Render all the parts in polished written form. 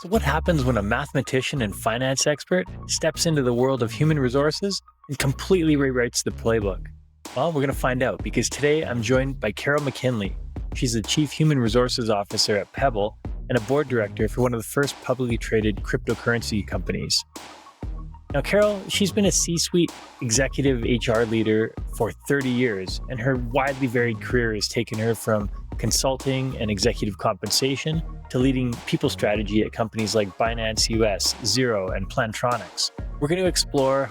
So, what happens when a mathematician and finance expert steps into the world of human resources and completely rewrites the playbook? Well, we're going to find out because today I'm joined by Carol MacKinlay. She's the Chief Human Resources Officer at Pebble and a board director for one of the first publicly traded cryptocurrency companies. Now, Carol, she's been a C-suite executive HR leader for 30 years, and her widely varied career has taken her from consulting and executive compensation to leading people strategy at companies like Binance US, Xero, and Plantronics. We're going to explore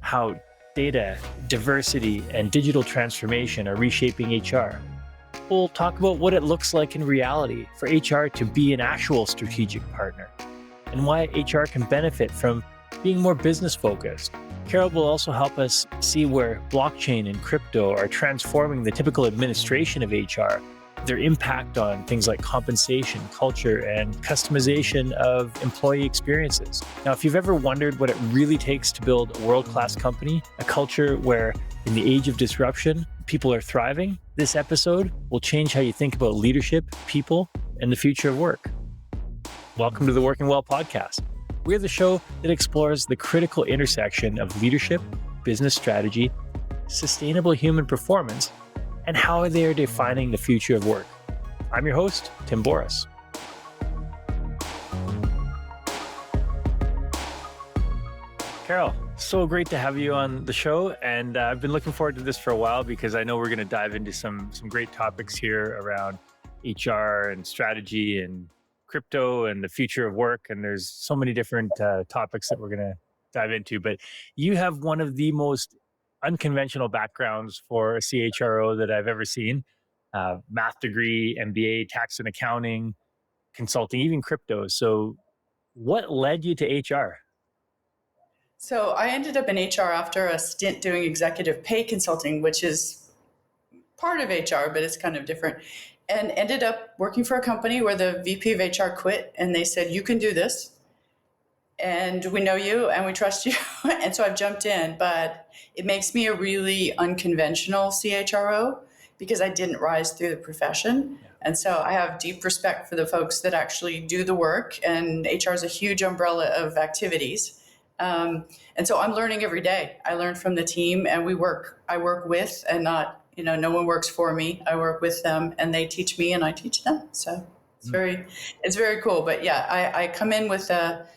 how data, diversity, and digital transformation are reshaping HR. We'll talk about what it looks like in reality for HR to be an actual strategic partner, and why HR can benefit from being more business focused. Carol will also help us see where blockchain and crypto are transforming the typical administration of HR, their impact on things like compensation, culture, and customization of employee experiences. Now, if you've ever wondered what it really takes to build a world-class company, a culture where in the age of disruption, people are thriving, this episode will change how you think about leadership, people, and the future of work. Welcome to the Working Well podcast. We're the show that explores the critical intersection of leadership, business strategy, sustainable human performance, and how they are defining the future of work. I'm your host, Tim Borys. Carol, so great to have you on the show. And I've been looking forward to this for a while because I know we're going to dive into some great topics here around HR and strategy and crypto and the future of work. And there's so many different topics that we're going to dive into. But you have one of the most unconventional backgrounds for a CHRO that I've ever seen. Math degree, MBA, tax and accounting, consulting, even crypto. So what led you to HR? So I ended up in HR after a stint doing executive pay consulting, which is part of HR, but it's kind of different. And ended up working for a company where the VP of HR quit and they said, you can do this. And we know you and we trust you. And so I've jumped in, but it makes me a really unconventional CHRO because I didn't rise through the profession. Yeah. And so I have deep respect for the folks that actually do the work, and HR is a huge umbrella of activities. And so I'm learning every day. I learn from the team and I work with and not, no one works for me. I work with them and they teach me and I teach them. So it's very cool. But yeah, I come in with a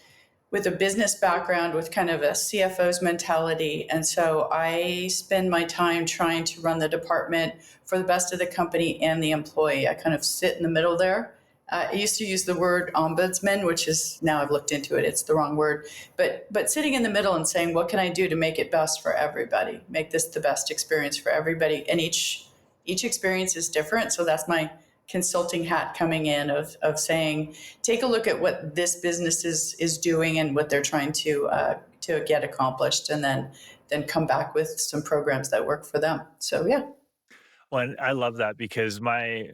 business background with kind of a CFO's mentality. And so I spend my time trying to run the department for the best of the company and the employee. I kind of sit in the middle there. I used to use the word ombudsman, which is, now I've looked into it, it's the wrong word. But sitting in the middle and saying, what can I do to make it best for everybody? Make this the best experience for everybody. And each experience is different. So that's my consulting hat coming in of saying, take a look at what this business is doing and what they're trying to get accomplished, and then come back with some programs that work for them. So yeah. Well, and I love that because I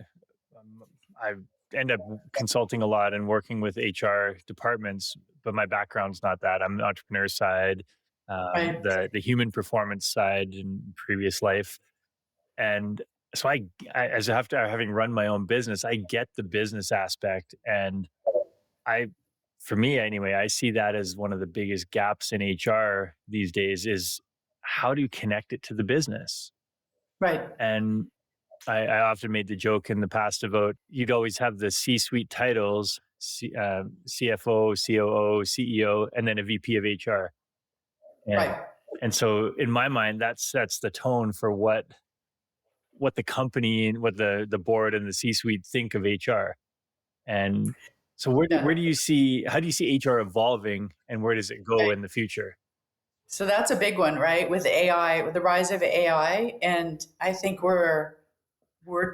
end up consulting a lot and working with HR departments, but my background's not that. I'm the entrepreneur side, Right. the human performance side in previous life. And so as after having run my own business, I get the business aspect. And for me anyway, I see that as one of the biggest gaps in HR these days is how do you connect it to the business? Right. And I often made the joke in the past about you'd always have the C-suite titles, CFO, COO, CEO, and then a VP of HR. And so in my mind, that sets the tone for what the company and what the board and the C-suite think of HR. And so how do you see HR evolving and where does it go in the future? So that's a big one, right? With AI, with the rise of AI. And I think we're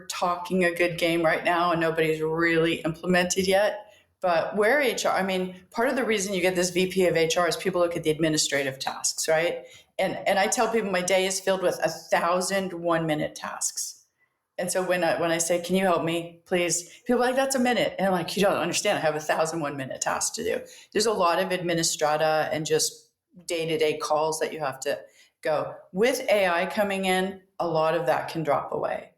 talking a good game right now and nobody's really implemented yet. But where HR, part of the reason you get this VP of HR is people look at the administrative tasks, right? And I tell people my day is filled with 1,000 1-minute tasks. And so when I say, can you help me, please? People are like, that's a minute. And I'm like, you don't understand. I have 1,000 1-minute tasks to do. There's a lot of administrata and just day-to-day calls that you have to go. With AI coming in, a lot of that can drop away.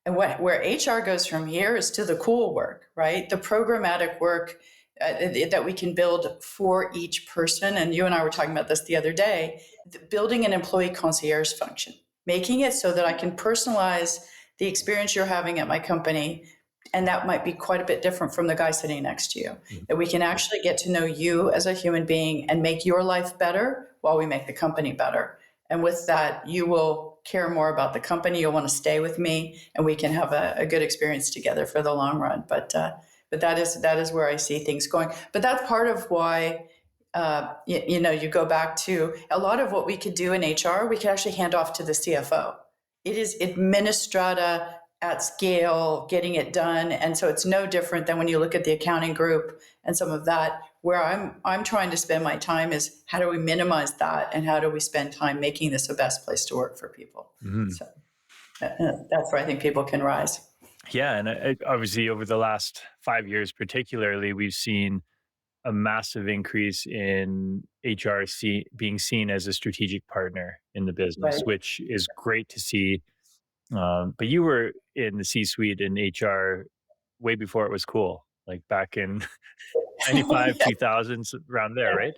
And where HR goes from here is to the cool work, right? The programmatic work that we can build for each person. And you and I were talking about this the other day, building an employee concierge function, making it so that I can personalize the experience you're having at my company. And that might be quite a bit different from the guy sitting next to you. That we can actually get to know you as a human being and make your life better while we make the company better. And with that, you will care more about the company. You'll want to stay with me, and we can have a good experience together for the long run. But that is where I see things going. But that's part of why you go back to a lot of what we could do in HR. We could actually hand off to the CFO. It is administrata at scale, getting it done, and so it's no different than when you look at the accounting group and some of that. Where I'm trying to spend my time is how do we minimize that, and how do we spend time making this the best place to work for people. Mm-hmm. So that's where I think people can rise. Yeah, and obviously over the last 5 years, particularly, we've seen a massive increase in HR being seen as a strategic partner in the business, right, which is great to see. But you were in the C-suite in HR way before it was cool, like back in 95, yeah, 2000s, around there, right?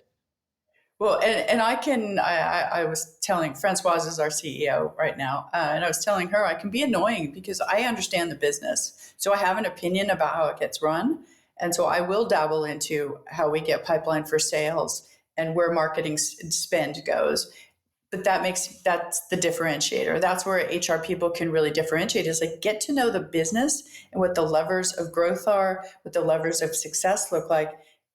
Well, and I was telling, Francoise is our CEO right now, and I was telling her I can be annoying because I understand the business. So I have an opinion about how it gets run. And so I will dabble into how we get pipeline for sales and where marketing spend goes. But that's the differentiator. That's where HR people can really differentiate, is like get to know the business and what the levers of growth are, what the levers of success look like.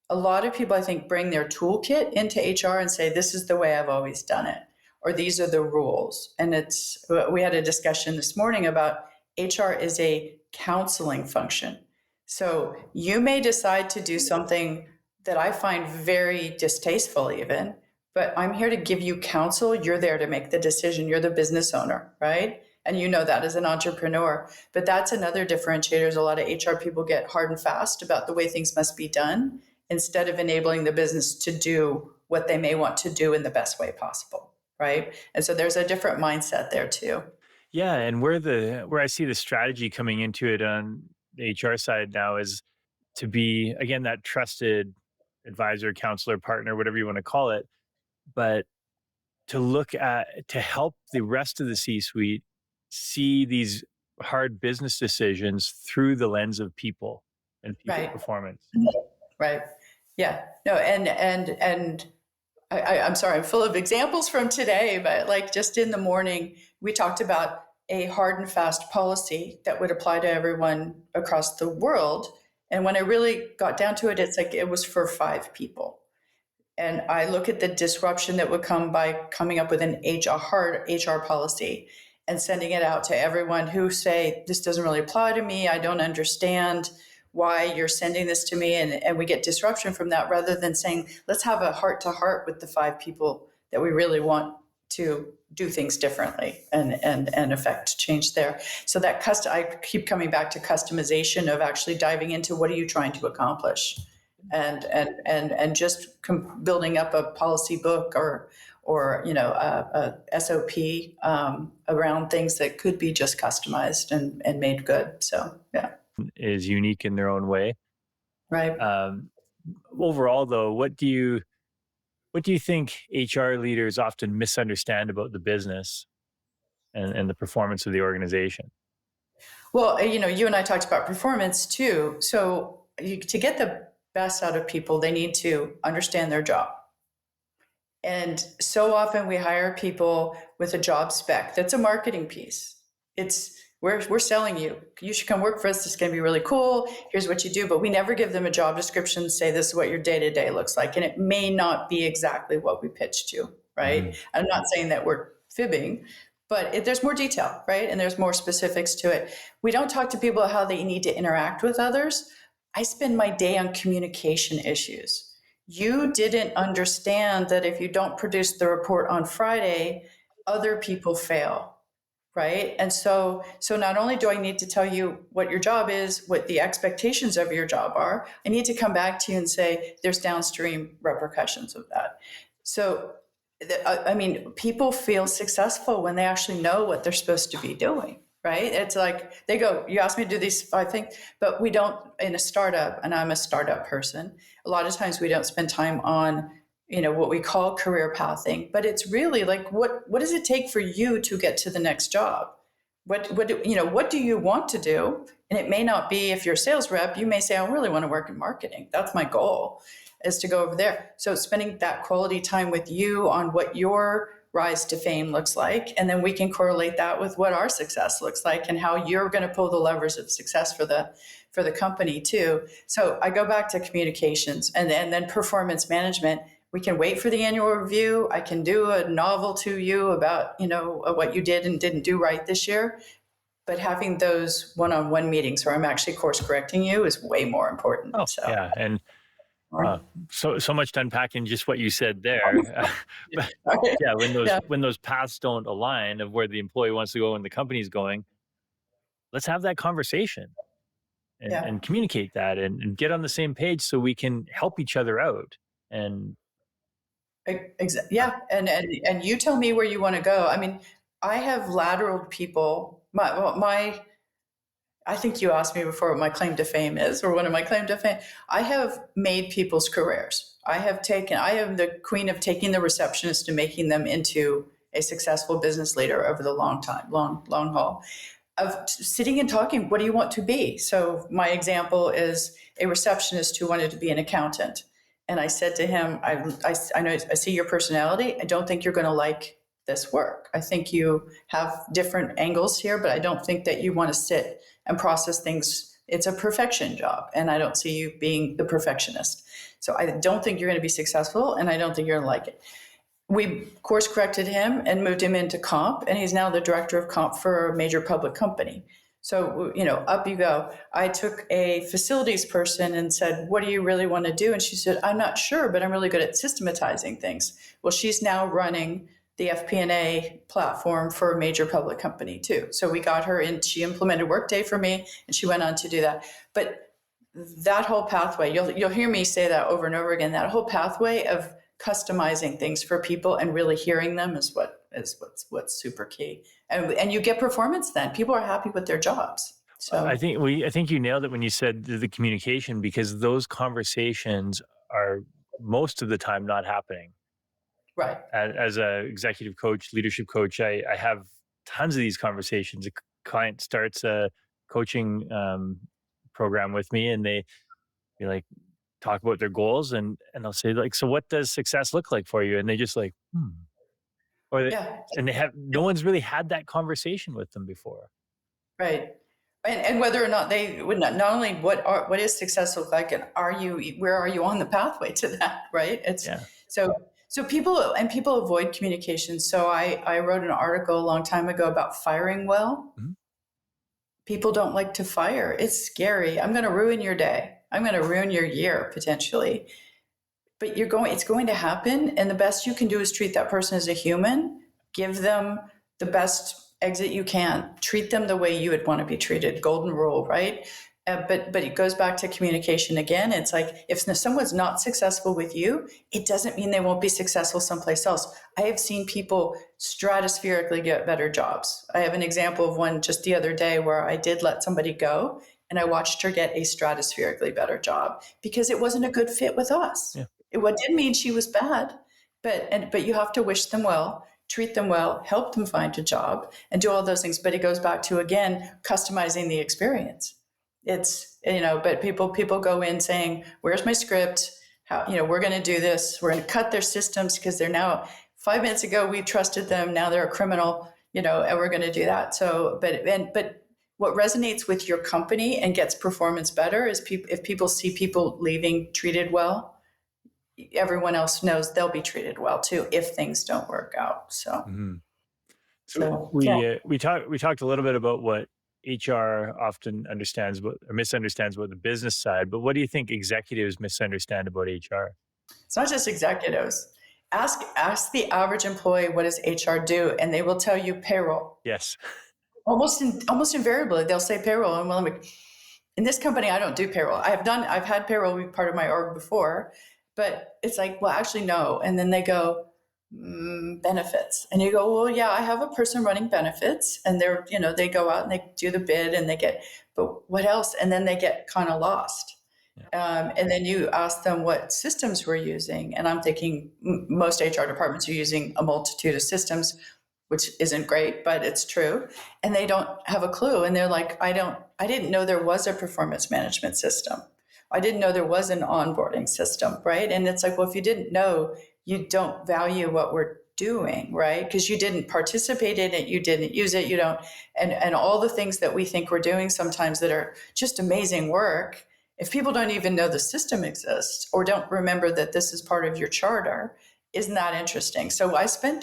A lot of people, I think, bring their toolkit into HR and say, this is the way I've always done it, or these are the rules. And we had a discussion this morning about HR is a counseling function. So you may decide to do something that I find very distasteful even, but I'm here to give you counsel. You're there to make the decision. You're the business owner, right? And you know that as an entrepreneur. But that's another differentiator. Is a lot of HR people get hard and fast about the way things must be done, instead of enabling the business to do what they may want to do in the best way possible, right? And so there's a different mindset there too. Yeah, and where I see the strategy coming into it on the HR side now is to be, again, that trusted advisor, counselor, partner, whatever you want to call it, but to help the rest of the C-suite see these hard business decisions through the lens of people and people, right, performance. Right. Yeah. No. And I'm sorry, I'm full of examples from today, but like just in the morning, we talked about a hard and fast policy that would apply to everyone across the world. And when I really got down to it, it's like it was for 5 people. And I look at the disruption that would come by coming up with an hard HR policy and sending it out to everyone who say, this doesn't really apply to me. I don't understand why you're sending this to me. And we get disruption from that, rather than saying, let's have a heart to heart with the 5 people that we really want to do things differently and affect change there. So that I keep coming back to customization of actually diving into what are you trying to accomplish, and just building up a policy book or a SOP around things that could be just customized and made good. So yeah, is unique in their own way, right? Overall, though, what do you think HR leaders often misunderstand about the business and the performance of the organization? Well, you and I talked about performance too. So to get the best out of people, they need to understand their job. And so often we hire people with a job spec that's a marketing piece. It's we're selling you. You should come work for us. It's going to be really cool. Here's what you do. But we never give them a job description, say this is what your day-to-day looks like. And it may not be exactly what we pitched you, right? Mm-hmm. I'm not saying that we're fibbing, but there's more detail, right? And there's more specifics to it. We don't talk to people about how they need to interact with others. I spend my day on communication issues. You didn't understand that if you don't produce the report on Friday, other people fail, right? And so not only do I need to tell you what your job is, what the expectations of your job are, I need to come back to you and say there's downstream repercussions of that. So, I mean, people feel successful when they actually know what they're supposed to be doing, right? It's like they go, you asked me to do these 5 things, but we don't in a startup, and I'm a startup person. A lot of times we don't spend time on, what we call career pathing, but it's really like, what does it take for you to get to the next job? What do you want to do? And it may not be, if you're a sales rep, you may say, I really want to work in marketing. That's my goal, is to go over there. So spending that quality time with you on what your rise to fame looks like, and then we can correlate that with what our success looks like and how you're going to pull the levers of success for the company too. So I go back to communications and then performance management. We can wait for the annual review. I can do a novel to you about, what you did and didn't do right this year. But having those one-on-one meetings where I'm actually course correcting you is way more important. Oh, So yeah. And so much to unpack in just what you said there. But yeah, yeah, when those paths don't align of where the employee wants to go and the company's going, let's have that conversation yeah. and communicate that and get on the same page so we can help each other out. And uh, Yeah, and you tell me where you want to go. I mean, I have lateraled people. I think you asked me before what my claim to fame is, or one of my claim to fame. I have made people's careers. I am the queen of taking the receptionist and making them into a successful business leader over the long haul. Of sitting and talking, what do you want to be? So my example is a receptionist who wanted to be an accountant. And I said to him, I know, I see your personality. I don't think you're going to like this work. I think you have different angles here, but I don't think that you want to sit and process things. It's a perfection job, and I don't see you being the perfectionist. So I don't think you're going to be successful, and I don't think you're going to like it. We course corrected him and moved him into comp, and he's now the director of comp for a major public company. So, up you go. I took a facilities person and said, what do you really want to do? And she said, I'm not sure, but I'm really good at systematizing things. Well, she's now running the FP&A platform for a major public company too. So we got her in, she implemented Workday for me, and she went on to do that. But that whole pathway, you'll hear me say that over and over again, that whole pathway of customizing things for people and really hearing them is what's super key. And you get performance then. People are happy with their jobs. So I think you nailed it when you said the communication, because those conversations are most of the time not happening. right. As a executive coach, leadership coach, I have tons of these conversations. A client starts a coaching program with me, and they be like, talk about their goals, and I'll say, like, so what does success look like for you? And they just like, or they, Yeah. and they have, no one's really had that conversation with them before. Right. And whether or not they would not only what is success look like, and where are you on the pathway to that, right? It's Yeah. so people avoid communication. So I wrote an article a long time ago about firing well. Mhm. People don't like to fire. It's scary. I'm going to ruin your day. I'm going to ruin your year potentially. But it's going to happen, and the best you can do is treat that person as a human. Give them the best exit you can. Treat them the way you would want to be treated. Golden rule, right? But it goes back to communication again. It's like, if someone's not successful with you, it doesn't mean they won't be successful someplace else. I have seen people stratospherically get better jobs. I have an example of one just the other day where I did let somebody go, and I watched her get a stratospherically better job because it wasn't a good fit with us. Yeah. It didn't mean she was bad, but you have to wish them well, treat them well, help them find a job, and do all those things. But it goes back to, again, customizing the experience. It's, but people go in saying, where's my script? How, we're going to do this. We're going to cut their systems because they're now, 5 minutes ago we trusted them, now they're a criminal, and we're going to do that. So, but what resonates with your company and gets performance better is if people see people leaving treated well, everyone else knows they'll be treated well too if things don't work out. So, Mhm. So so yeah. we talked a little bit about what HR often understands or misunderstands about the business side, but what do you think executives misunderstand about HR? It's not just executives. Ask the average employee, what does HR do, and they will tell you payroll. Yes. Almost invariably, they'll say payroll. And well, in this company, I don't do payroll. I've had payroll be part of my org before, but it's like, well, actually, no. And then they go, benefits. And you go, well, yeah, I have a person running benefits, and they're, they go out and they do the bid and they get, but what else? And then they get kind of lost. And then you ask them what systems we're using. And I'm thinking most HR departments are using a multitude of systems, which isn't great, but it's true. And they don't have a clue. And they're like, I didn't know there was a performance management system. I didn't know there was an onboarding system, right? And it's like, well, if you didn't know, you don't value what we're doing, right? Because you didn't participate in it, you didn't use it, you don't, and all the things that we think we're doing sometimes that are just amazing work. If people don't even know the system exists or don't remember that this is part of your charter, isn't that interesting? So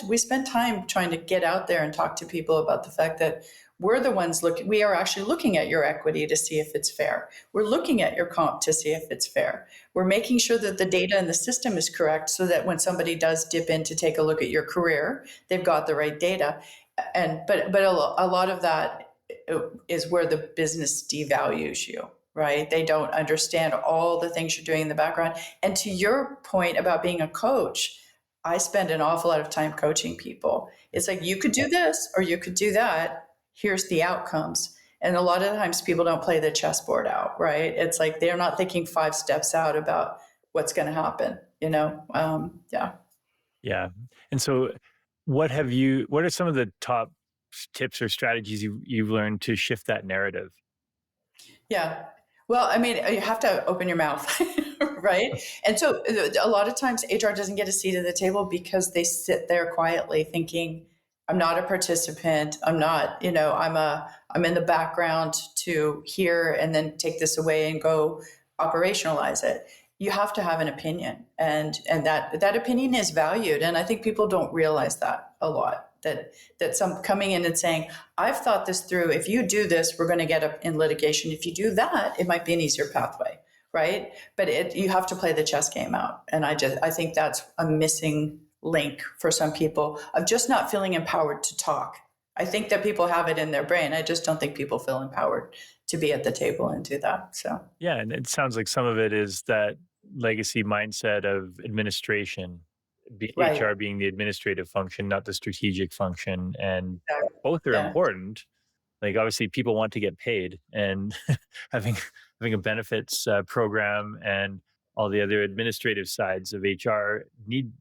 we spent time trying to get out there and talk to people about the fact that we're the ones we are actually looking at your equity to see if it's fair. We're looking at your comp to see if it's fair. We're making sure that the data in the system is correct so that when somebody does dip in to take a look at your career, they've got the right data. But a lot of that is where the business devalues you. Right? They don't understand all the things you're doing in the background. And to your point about being a coach, I spend an awful lot of time coaching people. It's like, you could do this or you could do that. Here's the outcomes. And a lot of times people don't play the chessboard out, right? It's like they're not thinking 5 steps out about what's going to happen, Yeah. Yeah. And so what are some of the top tips or strategies you've learned to shift that narrative? Yeah. Well, I mean, you have to open your mouth, right? And so a lot of times HR doesn't get a seat at the table because they sit there quietly thinking, I'm not a participant. I'm not, I'm in the background to hear and then take this away and go operationalize it. You have to have an opinion, and that opinion is valued. And I think people don't realize that a lot. That some coming in and saying, I've thought this through. If you do this, we're going to get up in litigation. If you do that, it might be an easier pathway, right? But you have to play the chess game out. And I think that's a missing link for some people of just not feeling empowered to talk. I think that people have it in their brain. I just don't think people feel empowered to be at the table and do that. So yeah, and it sounds like some of it is that legacy mindset of administration, right. HR being the administrative function, not the strategic function, and both are Yeah. important. Like obviously, people want to get paid, and having a benefits program and all the other administrative sides of HR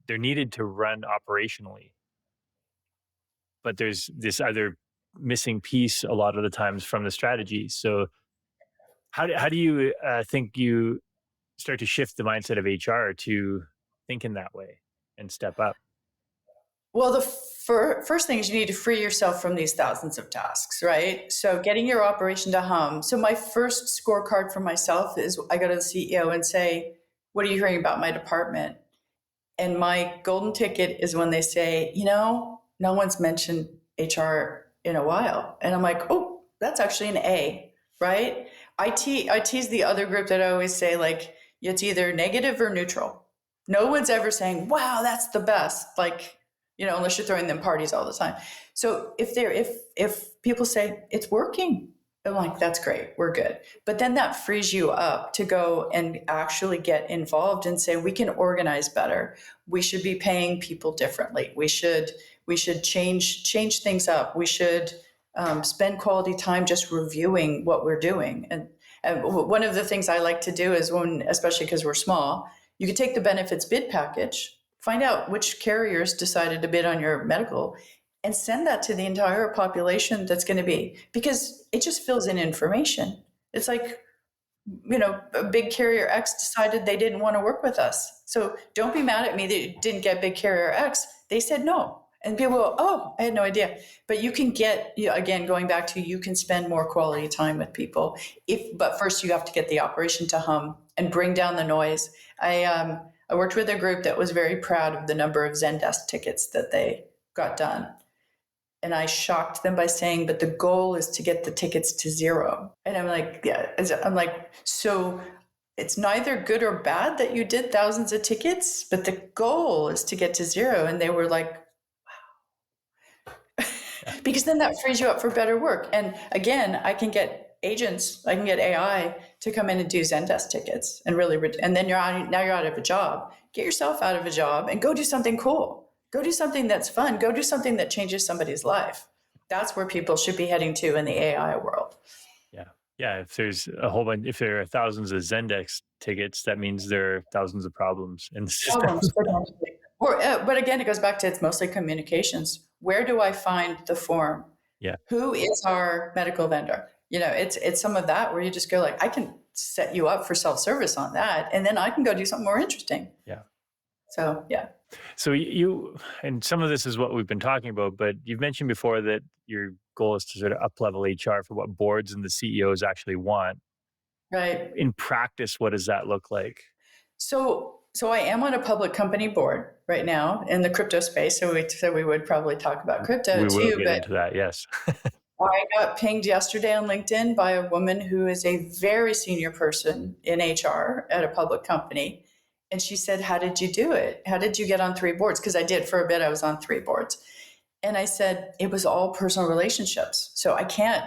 they're needed to run operationally. But there's this other missing piece a lot of the times from the strategy. So how do you think you start to shift the mindset of HR to think in that way and step up? Well, the first thing is you need to free yourself from these thousands of tasks, right? So getting your operation to hum. So my first scorecard for myself is I go to the CEO and say, what are you hearing about my department? And my golden ticket is when they say, no one's mentioned HR in a while. And I'm like, oh, that's actually an A, right? IT is the other group that I always say, like, it's either negative or neutral. No one's ever saying, wow, that's the best. Like, unless you're throwing them parties all the time. So if people say it's working, I'm like, that's great, we're good. But then that frees you up to go and actually get involved and say, we can organize better. We should be paying people differently. We should change things up. We should spend quality time just reviewing what we're doing. And one of the things I like to do is especially because we're small, you could take the benefits bid package, find out which carriers decided to bid on your medical, and send that to the entire population that's going to be, because it just fills in information. It's like, a big carrier X decided they didn't want to work with us. So don't be mad at me that you didn't get big carrier X. They said no. And people go, oh, I had no idea. But you can get, again, going back to, you can spend more quality time with people. But first you have to get the operation to hum and bring down the noise. I worked with a group that was very proud of the number of Zendesk tickets that they got done. And I shocked them by saying, but the goal is to get the tickets to zero. And I'm like, yeah, so it's neither good or bad that you did thousands of tickets, but the goal is to get to zero. And they were like, wow. Because then that frees you up for better work. And again, I can get AI to come in and do Zendesk tickets and really, and then now you're out of a job. Get yourself out of a job and go do something cool. Go do something that's fun. Go do something that changes somebody's life. That's where people should be heading to in the AI world. Yeah. Yeah. If there's a whole bunch, if there are thousands of Zendex tickets, that means there are thousands of problems in the system. Problems potentially. But again, it goes back to it's mostly communications. Where do I find the form? Yeah. Who is our medical vendor? It's some of that where you just go like, I can set you up for self-service on that, and then I can go do something more interesting. Yeah. So yeah. So you, and some of this is what we've been talking about, but you've mentioned before that your goal is to sort of up level HR for what boards and the CEOs actually want. Right. In practice, what does that look like? So I am on a public company board right now in the crypto space. So we would probably talk about crypto We too. will get But into that, yes. I got pinged yesterday on LinkedIn by a woman who is a very senior person in HR at a public company. And she said, "How did you do it? How did you get on 3 boards?" Because I did for a bit, I was on 3 boards. And I said, it was all personal relationships. So I can't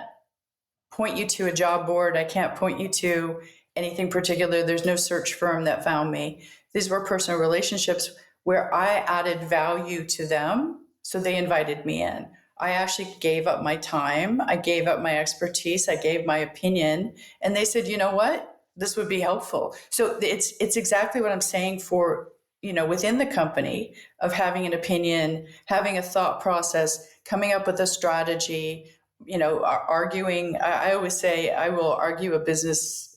point you to a job board. I can't point you to anything particular. There's no search firm that found me. These were personal relationships where I added value to them. So they invited me in. I actually gave up my time. I gave up my expertise. I gave my opinion. And they said, you know what? This would be helpful. So it's exactly what I'm saying for, within the company of having an opinion, having a thought process, coming up with a strategy, arguing. I always say I will argue a business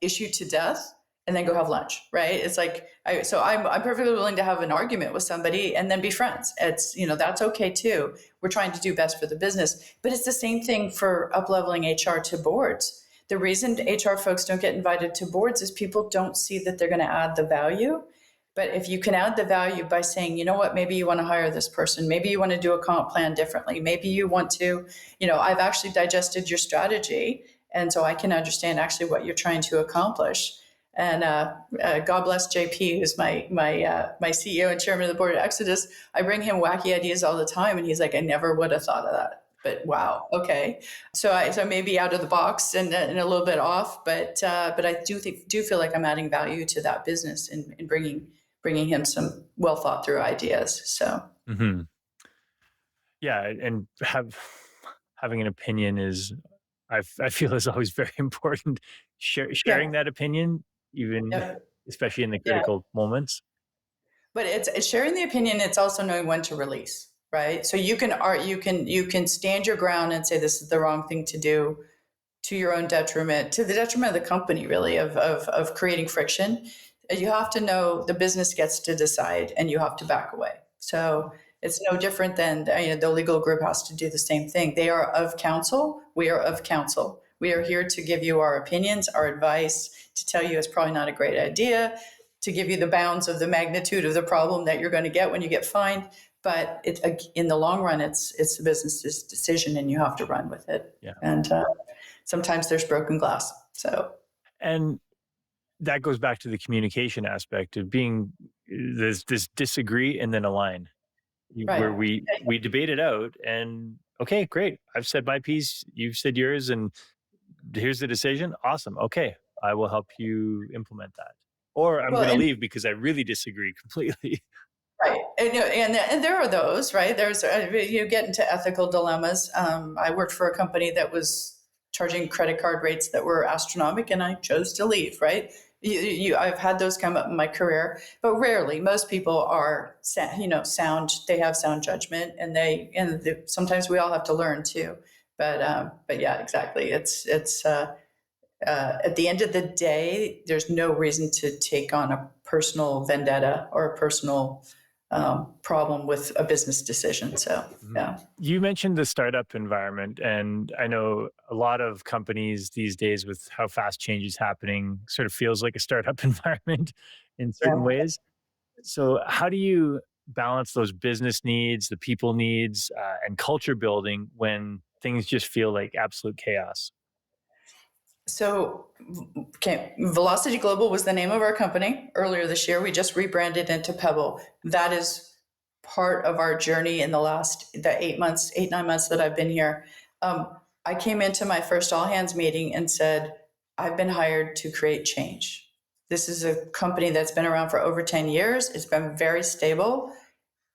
issue to death and then go have lunch, right? It's like, I'm perfectly willing to have an argument with somebody and then be friends. It's, that's okay too. We're trying to do best for the business, but it's the same thing for up-leveling HR to boards. The reason HR folks don't get invited to boards is people don't see that they're going to add the value. But if you can add the value by saying, you know what, maybe you want to hire this person, maybe you want to do a comp plan differently, maybe you want to, I've actually digested your strategy, and so I can understand actually what you're trying to accomplish. And God bless JP, who's my CEO and chairman of the board at Exodus. I bring him wacky ideas all the time, and he's like, I never would have thought of that. But wow, okay. So I maybe out of the box and a little bit off, but I do feel like I'm adding value to that business and bringing him some well thought through ideas. So yeah, and having an opinion is, I feel, is always very important. Sharing that opinion, even especially in the critical moments. But it's sharing the opinion. It's also knowing when to release, right? So you can stand your ground and say this is the wrong thing to do, to your own detriment, to the detriment of the company, really, of creating friction. You have to know the business gets to decide, and you have to back away. So it's no different than the legal group has to do the same thing. They are of counsel. We are of counsel. We are here to give you our opinions, our advice, to tell you it's probably not a great idea, to give you the bounds of the magnitude of the problem that you're going to get when you get fined. But in the long run, it's the business's decision, and you have to run with it. Yeah. And sometimes there's broken glass. And that goes back to the communication aspect of being this disagree and then align, right. where we debate it out and okay, great. I've said my piece, you've said yours, and here's the decision. Awesome. Okay, I will help you implement that. Or I'm going to leave because I really disagree completely. Right. And there are those, right? There's, you get into ethical dilemmas. I worked for a company that was charging credit card rates that were astronomical, and I chose to leave, right? I've had those come up in my career, but rarely. Most people are, sound. They have sound judgment, and sometimes we all have to learn too. But yeah, exactly. It's at the end of the day, there's no reason to take on a personal vendetta or a personal problem with a business decision. So, yeah. You mentioned the startup environment, and I know a lot of companies these days, with how fast change is happening, sort of feels like a startup environment in certain ways. So how do you balance those business needs, the people needs, and culture building when things just feel like absolute chaos? So, Velocity Global was the name of our company earlier this year. We just rebranded into Pebble. That is part of our journey in the 9 months that I've been here. I came into my first all hands meeting and said, I've been hired to create change. This is a company that's been around for over 10 years. It's been very stable.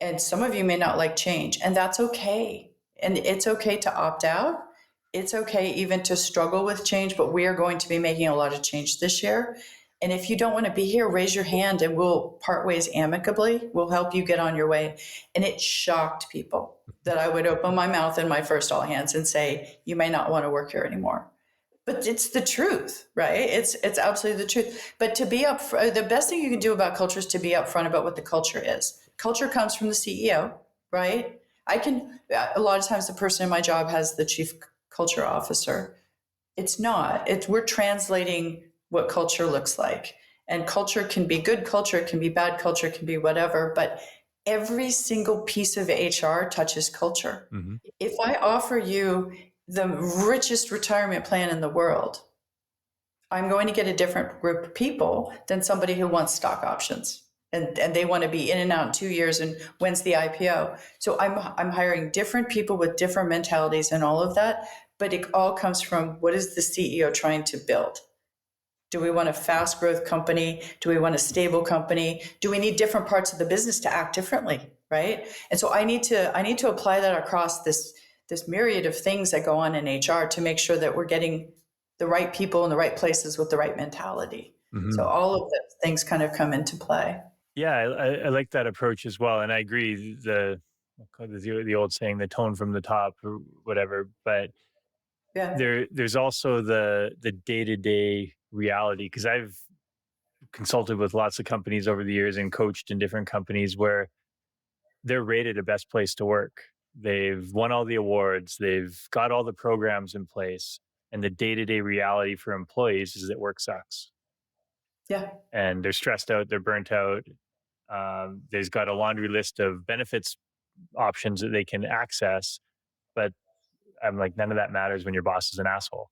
And some of you may not like change, and that's okay. And it's okay to opt out. It's okay even to struggle with change, but we are going to be making a lot of change this year. And if you don't want to be here, raise your hand and we'll part ways amicably. We'll help you get on your way. And it shocked people that I would open my mouth in my first all hands and say, you may not want to work here anymore. But it's the truth, right? It's absolutely the truth. But to be the best thing you can do about culture is to be upfront about what the culture is. Culture comes from the CEO, right? A lot of times the person in my job has the chief culture officer. It's not. We're translating what culture looks like. And culture can be good culture, it can be bad culture, it can be whatever, but every single piece of HR touches culture. Mm-hmm. If I offer you the richest retirement plan in the world, I'm going to get a different group of people than somebody who wants stock options. And they want to be in and out in 2 years and when's the IPO. So I'm hiring different people with different mentalities and all of that, but it all comes from what is the CEO trying to build? Do we want a fast growth company? Do we want a stable company? Do we need different parts of the business to act differently, right? And so I need to apply that across this myriad of things that go on in HR to make sure that we're getting the right people in the right places with the right mentality. Mm-hmm. So all of those things kind of come into play. Yeah, I like that approach as well. And I agree, the old saying, the tone from the top or whatever, but yeah. There's also the day-to-day reality, because I've consulted with lots of companies over the years and coached in different companies where they're rated a best place to work. They've won all the awards, they've got all the programs in place, and the day-to-day reality for employees is that work sucks. Yeah. And they're stressed out, they're burnt out. There's got a laundry list of benefits options that they can access, but I'm like, none of that matters when your boss is an asshole.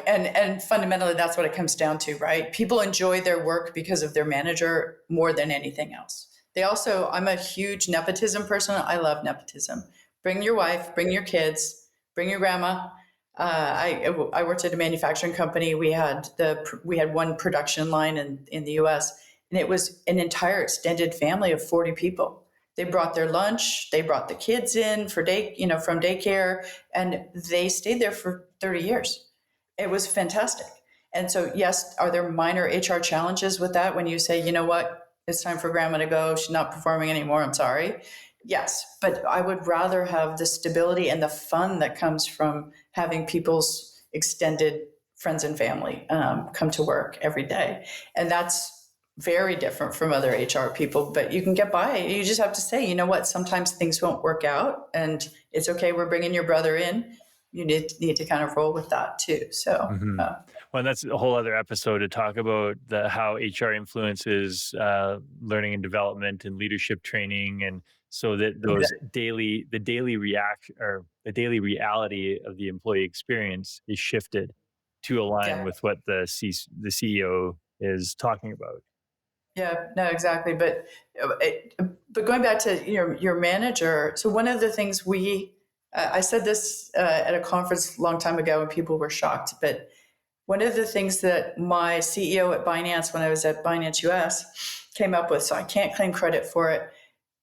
And fundamentally, that's what it comes down to, right? People enjoy their work because of their manager more than anything else. I'm a huge nepotism person. I love nepotism. Bring your wife, bring your kids, bring your grandma. I worked at a manufacturing company. We had one production line in the US, and it was an entire extended family of 40 people. They brought their lunch, they brought the kids in from daycare, and they stayed there for 30 years. It was fantastic. And so, yes, are there minor HR challenges with that when you say, you know what, it's time for grandma to go, she's not performing anymore, I'm sorry. Yes, but I would rather have the stability and the fun that comes from having people's extended friends and family come to work every day. And that's very different from other HR people, but you can get by. You just have to say, you know what, sometimes things won't work out and it's okay, we're bringing your brother in. You need to kind of roll with that too. So, mm-hmm. Well, that's a whole other episode to talk about how HR influences learning and development and leadership training, and so that those the daily reality of the employee experience is shifted to align with what the CEO is talking about. Yeah, no, exactly. But going back to your manager. So one of the things I said this at a conference a long time ago and people were shocked, but one of the things that my CEO at Binance, when I was at Binance US, came up with, so I can't claim credit for it,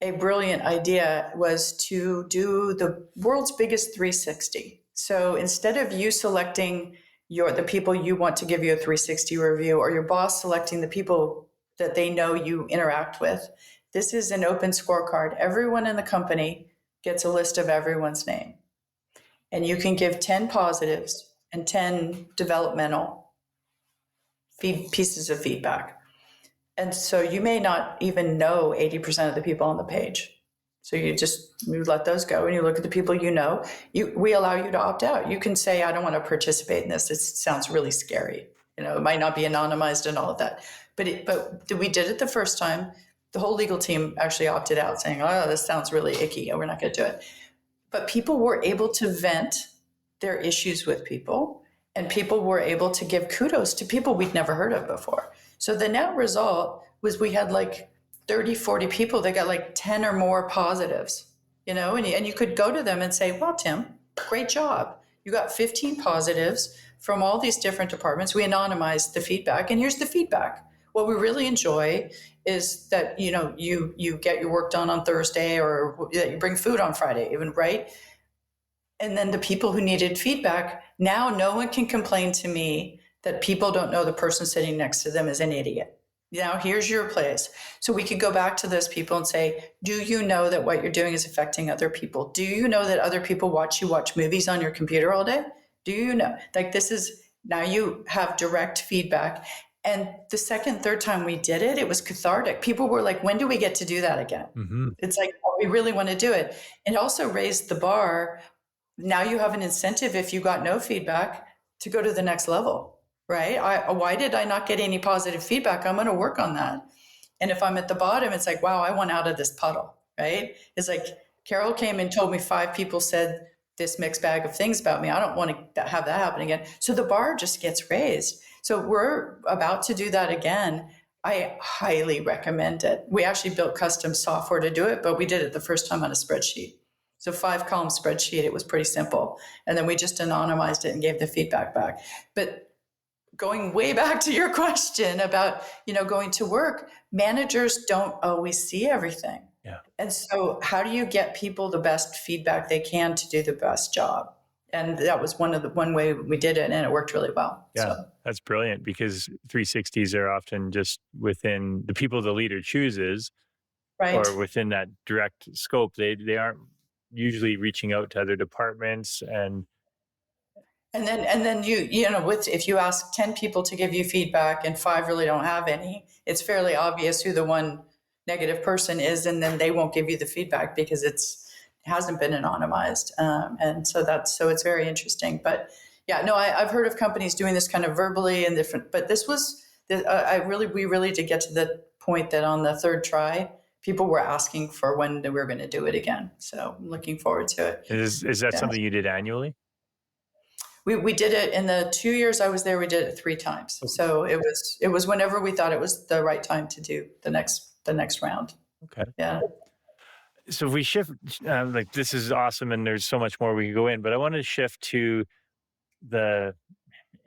a brilliant idea was to do the world's biggest 360. So instead of you selecting the people you want to give you a 360 review, or your boss selecting the people that they know you interact with, this is an open scorecard. Everyone in the company gets a list of everyone's name. And you can give 10 positives and 10 developmental pieces of feedback. And so you may not even know 80% of the people on the page. So you let those go and you look at the people you know. We allow you to opt out. You can say, I don't want to participate in this. It sounds really scary. It might not be anonymized and all of that. But we did it the first time. The whole legal team actually opted out, saying, oh, this sounds really icky, and we're not going to do it. But people were able to vent their issues with people, and people were able to give kudos to people we'd never heard of before. So the net result was we had like 30, 40 people that got like 10 or more positives, and you could go to them and say, well, Tim, great job. You got 15 positives from all these different departments. We anonymized the feedback, and here's the feedback. What we really enjoy is that, you get your work done on Thursday, or that you bring food on Friday even, right? And then the people who needed feedback, now no one can complain to me that people don't know the person sitting next to them is an idiot. Now here's your place. So we could go back to those people and say, do you know that what you're doing is affecting other people? Do you know that other people watch you watch movies on your computer all day? Do you know? Like, this is, now you have direct feedback. And the second, third time we did it, it was cathartic. People were like, when do we get to do that again? Mm-hmm. It's like, oh, we really want to do it. And also raised the bar. Now you have an incentive, if you got no feedback, to go to the next level, right? Why did I not get any positive feedback? I'm going to work on that. And if I'm at the bottom, it's like, wow, I want out of this puddle, right? It's like, Carol came and told me 5 people said this mixed bag of things about me. I don't want to have that happen again. So the bar just gets raised. So we're about to do that again. I highly recommend it. We actually built custom software to do it, but we did it the first time on a spreadsheet. So 5-column spreadsheet, it was pretty simple. And then we just anonymized it and gave the feedback back. But going way back to your question about, going to work, managers don't always see everything. Yeah. And so how do you get people the best feedback they can to do the best job? And that was one way we did it, and it worked really well. Yeah, so. That's brilliant, because 360s are often just within the people the leader chooses, Right. or within that direct scope. They aren't usually reaching out to other departments. And then if you ask 10 people to give you feedback and 5 really don't have any, it's fairly obvious who the one negative person is, and then they won't give you the feedback because it hasn't been anonymized. And so it's very interesting. But yeah, no, I've heard of companies doing this kind of verbally and different, but this was, we really did get to the point that on the third try, people were asking for when we were going to do it again. So I'm looking forward to it. Is that something you did annually? We did it in the 2 years I was there. We did it 3 times. Okay. So it was whenever we thought it was the right time to do the next round. Okay. Yeah. So if we shift, this is awesome, and there's so much more we can go in, but I want to shift to the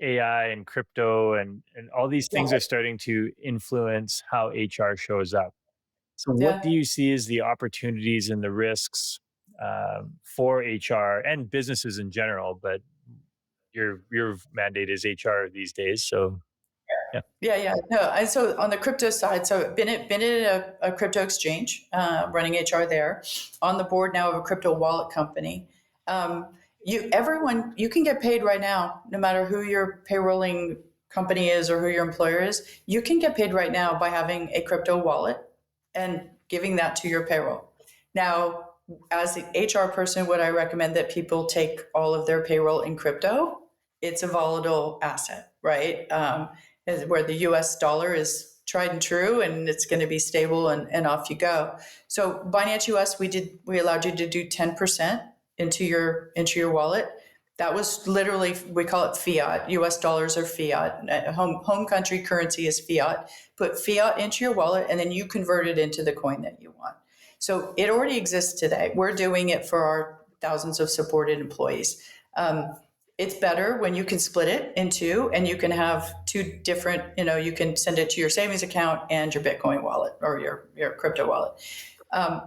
AI and crypto, and all these things are starting to influence how HR shows up. So what do you see as the opportunities and the risks for HR and businesses in general? But your mandate is HR these days, so yeah. No, so on the crypto side, so been at a crypto exchange, running HR there, on the board now of a crypto wallet company. You can get paid right now, no matter who your payrolling company is or who your employer is. You can get paid right now by having a crypto wallet and giving that to your payroll. Now, as the HR person, would I recommend that people take all of their payroll in crypto? It's a volatile asset, right? Where the US dollar is tried and true, and it's going to be stable, and off you go. So Binance US, we allowed you to do 10% into your wallet. That was literally, we call it fiat. US dollars are fiat. Home country currency is fiat. Put fiat into your wallet, and then you convert it into the coin that you want. So it already exists today. We're doing it for our thousands of supported employees. It's better when you can split it in 2, and you can have 2 different, you can send it to your savings account and your Bitcoin wallet or your crypto wallet.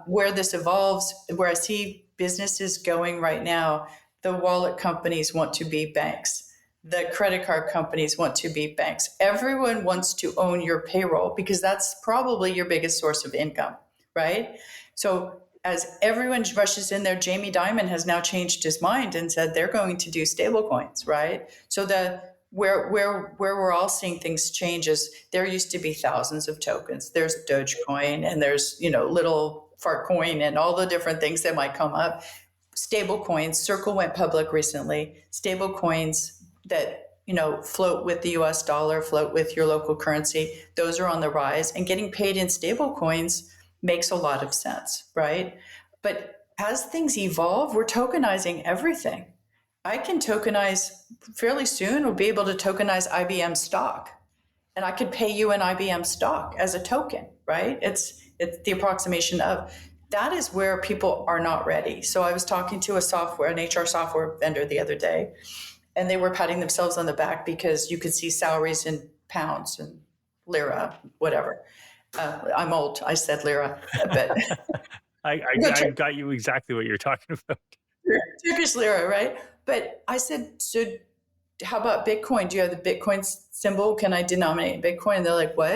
Where this evolves, where I see businesses going right now, the wallet companies want to be banks. The credit card companies want to be banks. Everyone wants to own your payroll because that's probably your biggest source of income, right? So as everyone rushes in there, Jamie Dimon has now changed his mind and said they're going to do stable coins, right? So where we're all seeing things change is there used to be thousands of tokens. There's Dogecoin, and there's, little fart coin, and all the different things that might come up. Stable coins, Circle went public recently. Stable coins that, float with the US dollar, float with your local currency, those are on the rise, and getting paid in stable coins makes a lot of sense, right? But as things evolve, we're tokenizing everything. I can tokenize fairly soon, we'll be able to tokenize IBM stock, and I could pay you in IBM stock as a token, right? It's the approximation of. That is where people are not ready. So I was talking to an HR software vendor the other day, and they were patting themselves on the back because you could see salaries in pounds and lira, whatever. I'm old. I said lira, but I got you exactly what you're talking about. Turkish lira, right? But I said, so how about Bitcoin? Do you have the Bitcoin symbol? Can I denominate in Bitcoin? And they're like, what?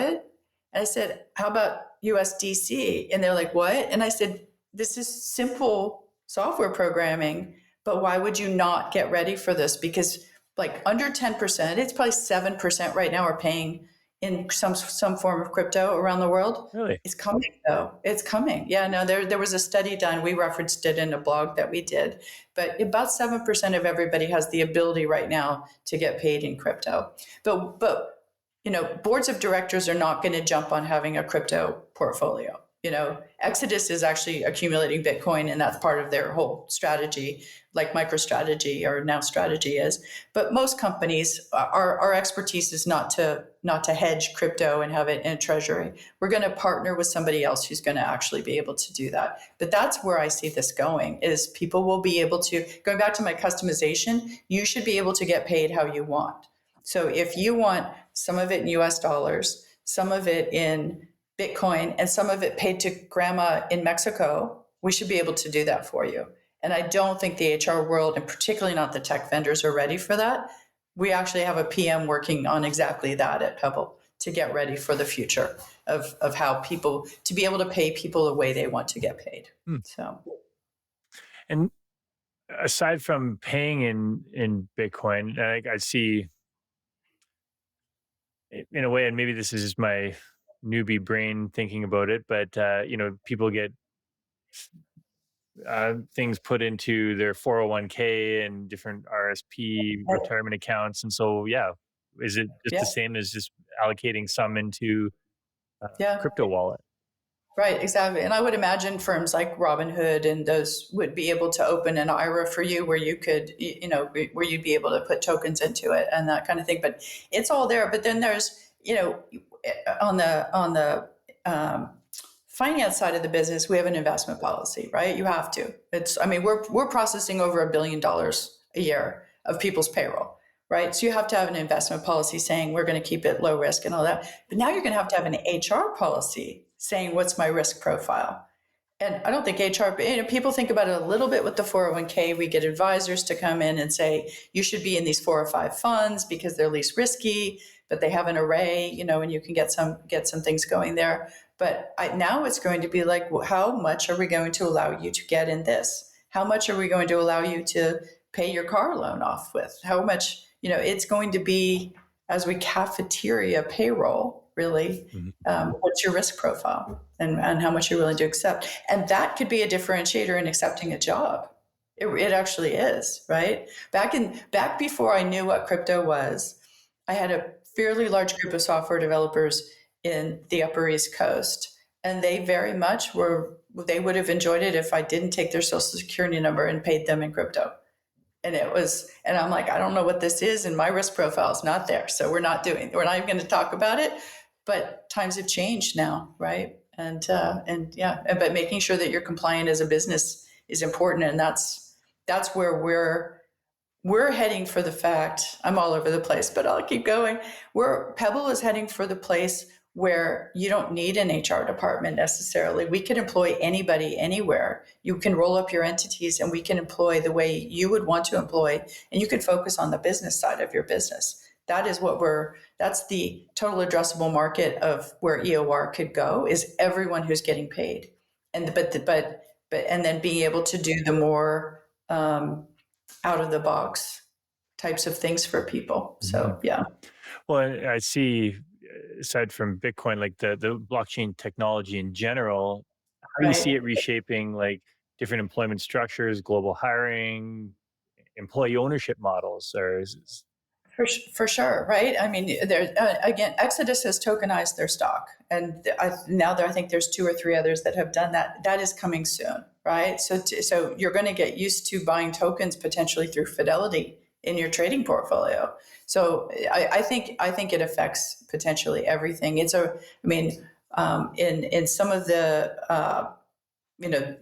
And I said, how about USDC? And they're like, what? And I said, this is simple software programming, but why would you not get ready for this? Because like under 10%, it's probably 7% right now are paying in some form of crypto around the world. Really? It's coming though. It's coming. Yeah, no, there was a study done. We referenced it in a blog that we did, but about 7% of everybody has the ability right now to get paid in crypto. But boards of directors are not going to jump on having a crypto portfolio. Exodus is actually accumulating Bitcoin, and that's part of their whole strategy, like MicroStrategy or Now Strategy is. But most companies, our expertise is not to hedge crypto and have it in a treasury. We're going to partner with somebody else who's going to actually be able to do that. But that's where I see this going, is people will be able to, going back to my customization, you should be able to get paid how you want. So if you want some of it in US dollars, some of it in Bitcoin, and some of it paid to grandma in Mexico, we should be able to do that for you. And I don't think the HR world, and particularly not the tech vendors, are ready for that. We actually have a PM working on exactly that at Pebble to get ready for the future of how people, to be able to pay people the way they want to get paid. So, and aside from paying in Bitcoin, I see, in a way, and maybe this is just my newbie brain thinking about it, but people get things put into their 401k and different RSP retirement accounts, and so is it just the same as just allocating some into crypto wallet? Right, exactly. And I would imagine firms like Robinhood and those would be able to open an IRA for you where you could, where you'd be able to put tokens into it and that kind of thing. But it's all there. But then there's, on the finance side of the business, we have an investment policy, right? You have to. We're processing over $1 billion a year of people's payroll, right? So you have to have an investment policy saying we're going to keep it low risk and all that. But now you're going to have an HR policy saying what's my risk profile. And I don't think HR, people think about it a little bit with the 401k. We get advisors to come in and say, you should be in these 4 or 5 funds because they're least risky, but they have an array, and you can get some things going there. But now it's going to be like, well, how much are we going to allow you to get in this? How much are we going to allow you to pay your car loan off with? How much, it's going to be, as we cafeteria payroll, really, what's your risk profile and how much you're willing to accept. And that could be a differentiator in accepting a job. It actually is, right? Back before I knew what crypto was, I had a fairly large group of software developers in the Upper East Coast. And they very much they would have enjoyed it if I didn't take their social security number and paid them in crypto. And I'm like, I don't know what this is, and my risk profile is not there. So we're not even going to talk about it. But times have changed now, right? But making sure that you're compliant as a business is important, and that's where we're heading for the fact. I'm all over the place, but I'll keep going. Pebble is heading for the place where you don't need an HR department necessarily. We can employ anybody anywhere. You can roll up your entities and we can employ the way you would want to employ, and you can focus on the business side of your business. That's the total addressable market of where EOR could go, is everyone who's getting paid. And then being able to do the more out of the box types of things for people. So, yeah. Well, I see, aside from Bitcoin, like the blockchain technology in general, how do you see it reshaping like different employment structures, global hiring, employee ownership models? For sure, right? Again, Exodus has tokenized their stock, and I think there's 2 or 3 others that have done that. That is coming soon, right? So you're going to get used to buying tokens potentially through Fidelity in your trading portfolio. So I think it affects potentially everything. In some of the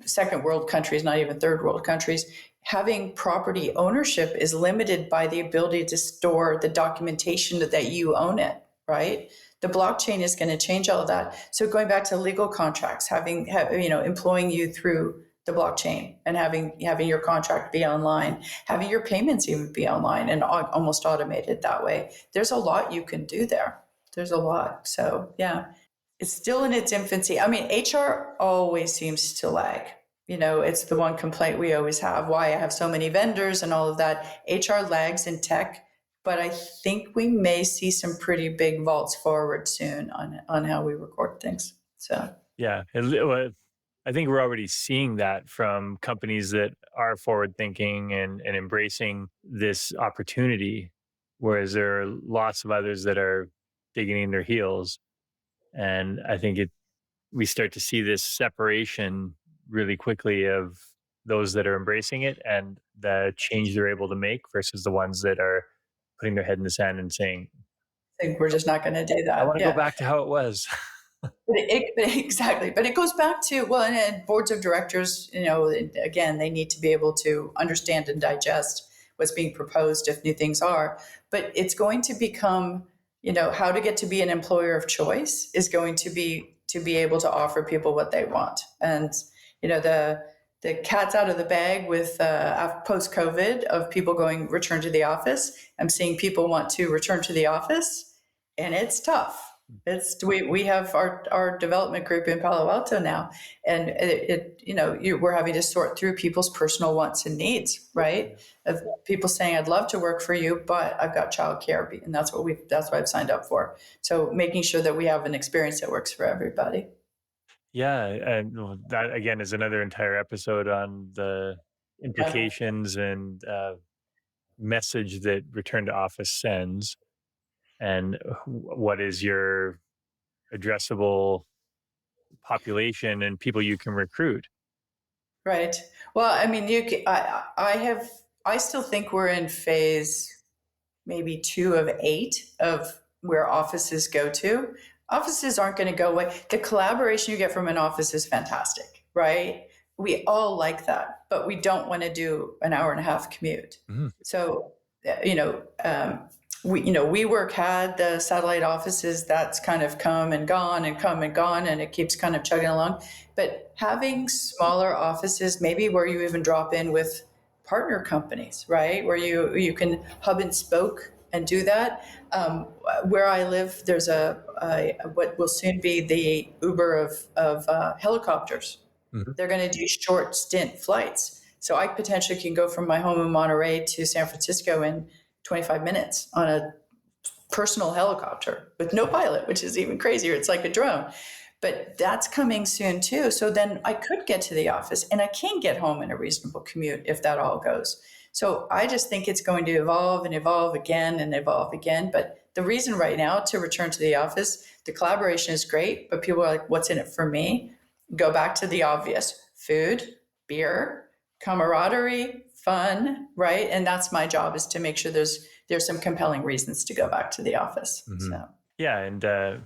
second world countries, not even third world countries, having property ownership is limited by the ability to store the documentation that you own it, right? The blockchain is going to change all of that. So going back to legal contracts, employing you through the blockchain and having your contract be online, having your payments even be online and almost automated that way. There's a lot you can do there. There's a lot. So yeah, it's still in its infancy. I mean, HR always seems to lag. It's the one complaint we always have, why I have so many vendors and all of that. HR lags in tech, but I think we may see some pretty big vaults forward soon on how we record things. So Yeah. I think we're already seeing that from companies that are forward thinking and embracing this opportunity, whereas there are lots of others that are digging in their heels. And I think we start to see this separation really quickly of those that are embracing it and the change they're able to make versus the ones that are putting their head in the sand and saying, I think we're just not going to do I that. want to go Yeah. back to how it was. Exactly. But it goes back to, well, and boards of directors, again, they need to be able to understand and digest what's being proposed if new things are. But it's going to become, how to get to be an employer of choice is going to be able to offer people what they want. And, the cat's out of the bag with post COVID of people going return to the office. I'm seeing people want to return to the office, and it's tough. We have our development group in Palo Alto now, and we're having to sort through people's personal wants and needs, right? Of people saying, "I'd love to work for you, but I've got childcare," and that's what I've signed up for. So making sure that we have an experience that works for everybody. Yeah. And that again is another entire episode on the Yeah. implications and message that return to office sends and what is your addressable population and people you can recruit. Right. Well, I mean, I still think we're in phase maybe 2 of 8 of where offices go to. Offices aren't going to go away. The collaboration you get from an office is fantastic, right? We all like that, but we don't want to do an hour and a half commute. Mhm. So, WeWork had the satellite offices that's kind of come and gone and come and gone, and it keeps kind of chugging along. But having smaller offices, maybe where you even drop in with partner companies, right? Where you can hub and spoke and do that. Where I live, there's what will soon be the Uber of helicopters. Mhm. They're going to do short stint flights. So I potentially can go from my home in Monterey to San Francisco in 25 minutes on a personal helicopter with no pilot, which is even crazier. It's like a drone. But that's coming soon too. So then I could get to the office and I can get home in a reasonable commute if that all goes. So I just think it's going to evolve and evolve again and evolve again. But the reason right now to return to the office, the collaboration is great, but people are like, what's in it for me? Go back to the obvious: food, beer, camaraderie, fun, right? And that's my job, is to make sure there's some compelling reasons to go back to the office. Mhm. So Yeah, and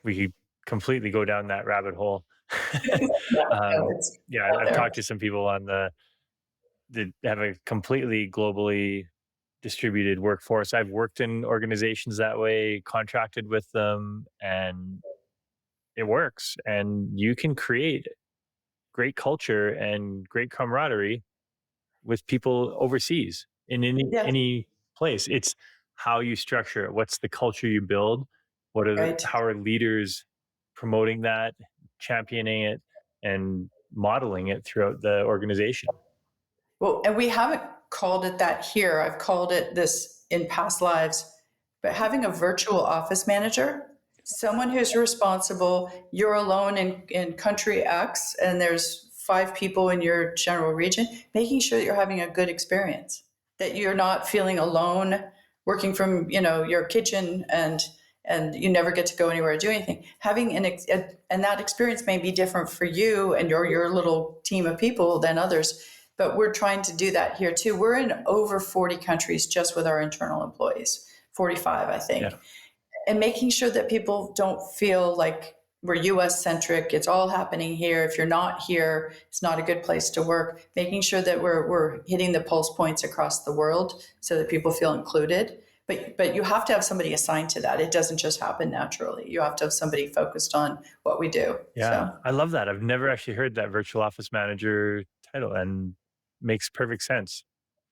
we could completely go down that rabbit hole. yeah, no, it's Yeah, out I've there. talked to some people on that have a completely globally distributed workforce. I've worked in organizations that way, contracted with them, and it works. And you can create great culture and great camaraderie with people overseas in Yeah, any place. It's how you structure it. What's the culture you build? right. How are leaders promoting that, championing it, and modeling it throughout the organization? Well, and we haven't called it that here. I've called it this in past lives, but having a virtual office manager, someone who's responsible, you're alone in country X, and there's 5 people in your general region, making sure that you're having a good experience, that you're not feeling alone working from, your kitchen, and you never get to go anywhere or do anything. Having and that experience may be different for you and your little team of people than others, but we're trying to do that here too. We're in over 40 countries just with our internal employees, 45, I Yeah. think. And making sure that people don't feel like we're US centric. It's all happening here. If you're not here, it's not a good place to work. Making sure that we're hitting the pulse points across the world so that people feel included. but you have to have somebody assigned to that. It doesn't just happen naturally. You have to have somebody focused on what we do. Yeah, So I love that. I've never actually heard that virtual office manager title, and makes perfect sense.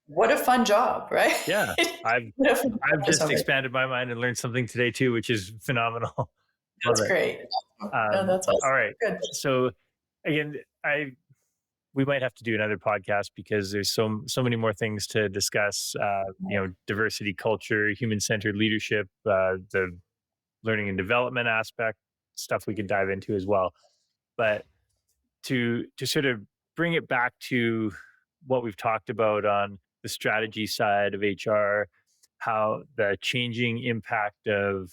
what a fun job, right? Yeah, I've What a fun I've job for just somebody. expanded my mind and learned something today too, which is phenomenal. Love That's it. great. No, that's All awesome. right. Good. So again, I we might have to do another podcast because there's so many more things to discuss. Diversity, culture, human centered leadership, the learning and development aspect, stuff we could dive into as well. But to sort of bring it back to what we've talked about on the strategy side of HR, how the changing impact of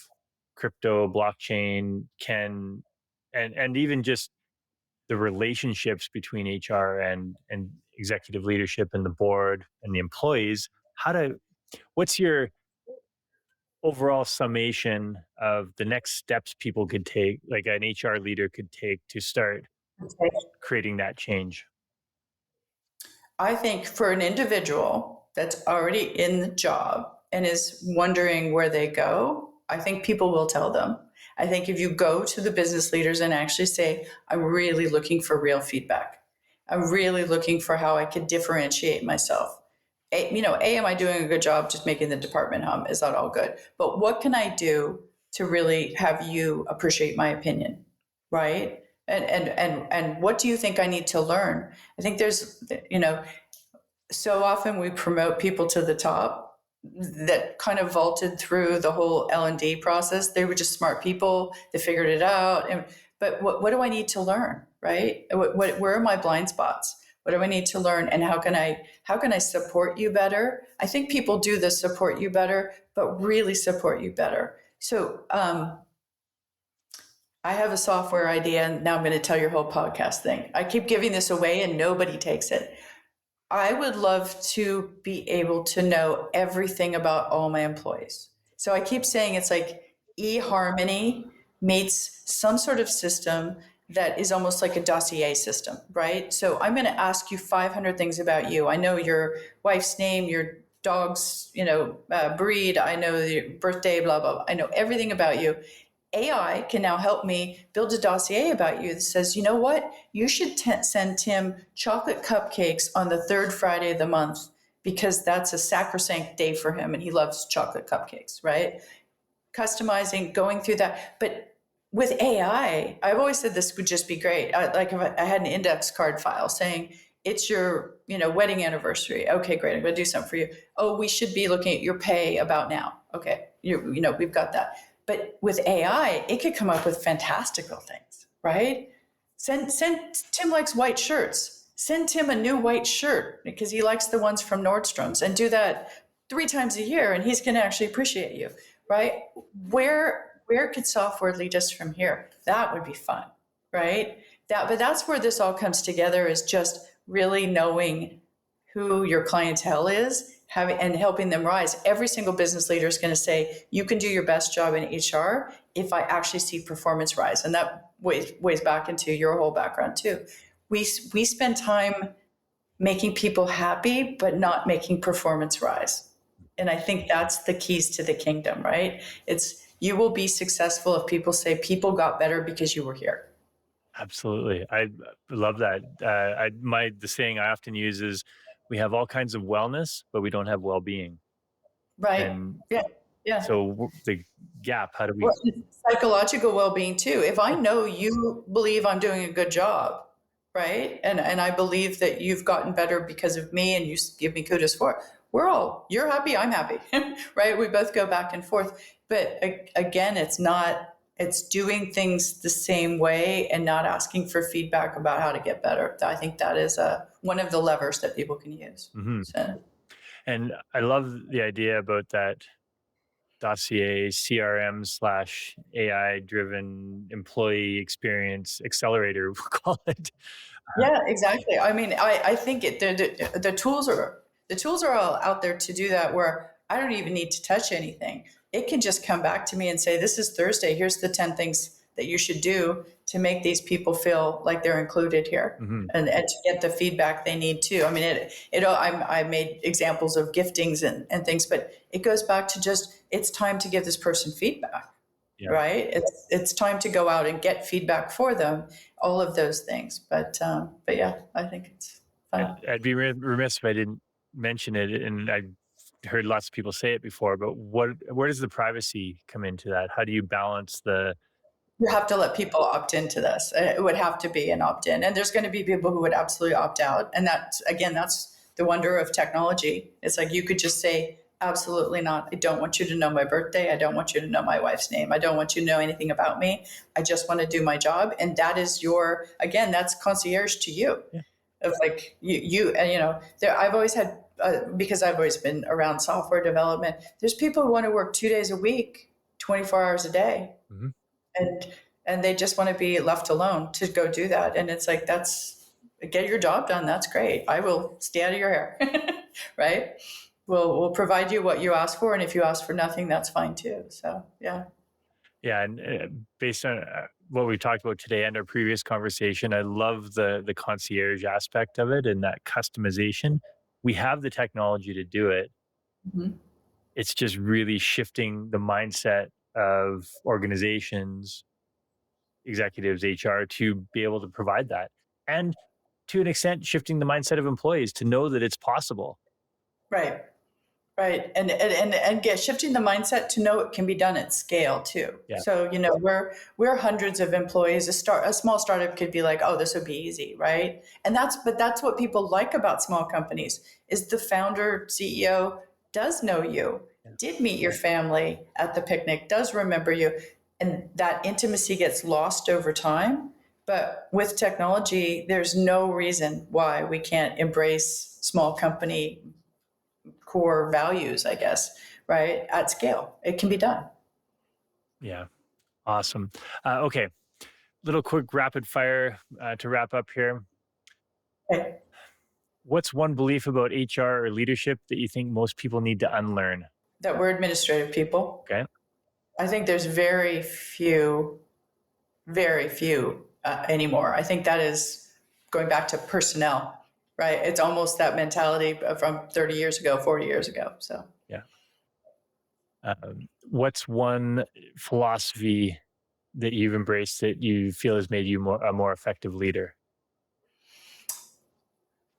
crypto, blockchain can, and even just the relationships between HR and executive leadership and the board and the employees. What's your overall summation of the next steps people could take, like an HR leader could take to start creating that change? I think for an individual that's already in the job and is wondering where they go, I think people will tell them. I think if you go to the business leaders and actually say, I'm really looking for real feedback. I'm really looking for how I could differentiate myself. Am I doing a good job just making the department hum? Is that all good? But what can I do to really have you appreciate my opinion? Right? And what do you think I need to learn? I think there's, so often we promote people to the top that kind of vaulted through the whole L&D process. They were just smart people. They figured it out. But what do I need to learn, right? Where are my blind spots? What do I need to learn, and how can I support you better? I think people do the support you better, but really support you better. So I have a software idea, and now I'm going to tell your whole podcast thing. I keep giving this away, and nobody takes it. I would love to be able to know everything about all my employees. So I keep saying it's like eHarmony meets some sort of system that is almost like a dossier system, right? So I'm going to ask you 500 things about you. I know your wife's name, your dog's, breed. I know your birthday, blah, blah, blah. I know everything about you. AI can now help me build a dossier about you that says, you know what? You should send Tim chocolate cupcakes on the third Friday of the month because that's a sacrosanct day for him and he loves chocolate cupcakes, right? Customizing, going through that. But with AI, I've always said this would just be great. Like if I had an index card file saying, it's your wedding anniversary. Okay, great. I'm going to do something for you. Oh, we should be looking at your pay about now. Okay, we've got that. But with AI, it could come up with fantastical things, right? Send Tim likes white shirts. Send Tim a new white shirt because he likes the ones from Nordstrom's, and do that 3 times a year, and he's going to actually appreciate you, right? Where could software lead us from here? That would be fun, right? But that's where this all comes together, is just really knowing who your clientele is, and helping them rise. Every single business leader is going to say, you can do your best job in HR if I actually see performance rise. And that weighs back into your whole background too. We spend time making people happy, but not making performance rise. And I think that's the keys to the kingdom, right? You will be successful if people say people got better because you were here. Absolutely. I love that. The saying I often use is, we have all kinds of wellness, but we don't have well-being. Right. And Yeah. Yeah. so the gap, how do we? Well, psychological well-being too. If I know you believe I'm doing a good job, right? And I believe that you've gotten better because of me and you give me kudos for it. You're happy, I'm happy, right? We both go back and forth. But again, it's doing things the same way and not asking for feedback about how to get better. I think that is one of the levers that people can use. Mhm. So. And I love the idea about that dossier CRM slash AI driven employee experience accelerator, we'll call it. Yeah, exactly. I mean, I think the tools are all out there to do that, where I don't even need to touch anything. It can just come back to me and say, this is Thursday. Here's the 10 things that you should do to make these people feel like they're included here, Mm-hmm. and to get the feedback they need too. I mean, I made examples of giftings and things, but it goes back to just, it's time to give this person feedback, Yeah. right? It's time to go out and get feedback for them, all of those things. But yeah, I think it's fun. I'd be remiss if I didn't mention it, and I heard lots of people say it before, but where does the privacy come into that? How do you balance the? You have to let people opt into this. It would have to be an opt-in, and there's going to be people who would absolutely opt out. And that's, again, that's the wonder of technology. It's like you could just say, absolutely not. I don't want you to know my birthday. I don't want you to know my wife's name. I don't want you to know anything about me. I just want to do my job. And that is your, again, that's concierge to you. Yeah. Of like and there, I've always had, because I've always been around software development, there's people who want to work 2 days a week, 24 hours a day. Mm-hmm. And they just want to be left alone to go do that. And it's like, get your job done. That's great. I will stay out of your hair. Right. We'll provide you what you ask for. And if you ask for nothing, that's fine too. So, yeah. Yeah. And based on what we talked about today and our previous conversation, I love the concierge aspect of it and that customization. We have the technology to do it. Mm-hmm. It's just really shifting the mindset of organizations, executives, HR, to be able to provide that. And to an extent, shifting the mindset of employees to know that it's possible. Right. Right. And get shifting the mindset to know it can be done at scale too. Yeah. So, we're hundreds of employees. A small startup could be like, oh, this would be easy, right? But that's what people like about small companies is the founder, CEO does know you, did meet your family at the picnic, does remember you. And that intimacy gets lost over time. But with technology, there's no reason why we can't embrace small company core values, I guess, right? At scale. It can be done. Yeah. Awesome. Okay. Little quick rapid fire to wrap up here. Okay. What's one belief about HR or leadership that you think most people need to unlearn? That we're administrative people. Okay. I think there's very few anymore. I think that is going back to personnel, right? It's almost that mentality from 30 years ago, 40 years ago. So, yeah. What's one philosophy that you've embraced that you feel has made you a more effective leader?